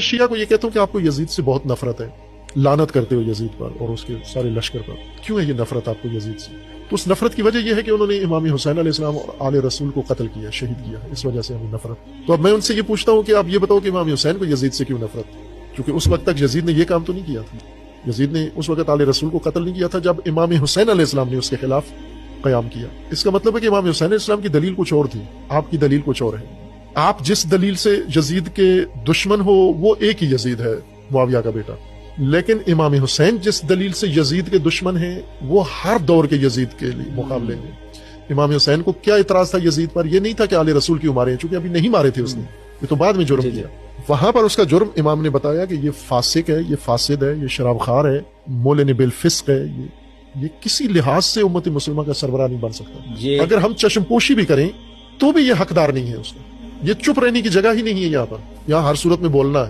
شیعہ کو یہ کہتا ہوں کہ آپ کو یزید سے بہت نفرت ہے، لعنت کرتے ہو یزید پر اور اس کے سارے لشکر پر. کیوں ہے یہ نفرت آپ کو یزید سے؟ تو اس نفرت کی وجہ یہ ہے کہ انہوں نے امام حسین علیہ السلام اور آل رسول کو قتل کیا، شہید کیا، اس وجہ سے ہمیں نفرت. تو اب میں ان سے یہ پوچھتا ہوں کہ آپ یہ بتاؤ کہ امام حسین کو یزید سے کیوں نفرت؟ کیونکہ اس وقت تک یزید نے یہ کام تو نہیں کیا تھا. یزید نے اس وقت آل رسول کو قتل نہیں کیا تھا جب امام حسین علیہ السلام نے اس کے خلاف قیام کیا. اس کا مطلب ہے کہ امام حسین علیہ السلام کی دلیل کچھ اور تھی، آپ کی دلیل کچھ اور ہے. آپ جس دلیل سے یزید کے دشمن ہو وہ ایک ہی یزید ہے، معاویہ کا بیٹا. لیکن امام حسین جس دلیل سے یزید کے دشمن ہیں وہ ہر دور کے یزید کے لیے مقابلے میں. امام حسین کو کیا اعتراض تھا یزید پر؟ یہ نہیں تھا کہ آل رسول کیوں مارے ہیں، چونکہ ابھی نہیں مارے تھے اس نے، یہ تو بعد میں جرم کیا. وہاں پر اس کا جرم امام نے بتایا کہ یہ فاسق ہے، یہ فاسد ہے، یہ شراب خار ہے، مولن بالفسق ہے. یہ کسی لحاظ سے امت مسلمہ کا سربراہ نہیں بن سکتا. اگر ہم چشم پوشی بھی کریں تو بھی یہ حقدار نہیں ہے اس کا. یہ چپ رہنے کی جگہ ہی نہیں ہے یہاں پر، یہاں ہر صورت میں بولنا ہے.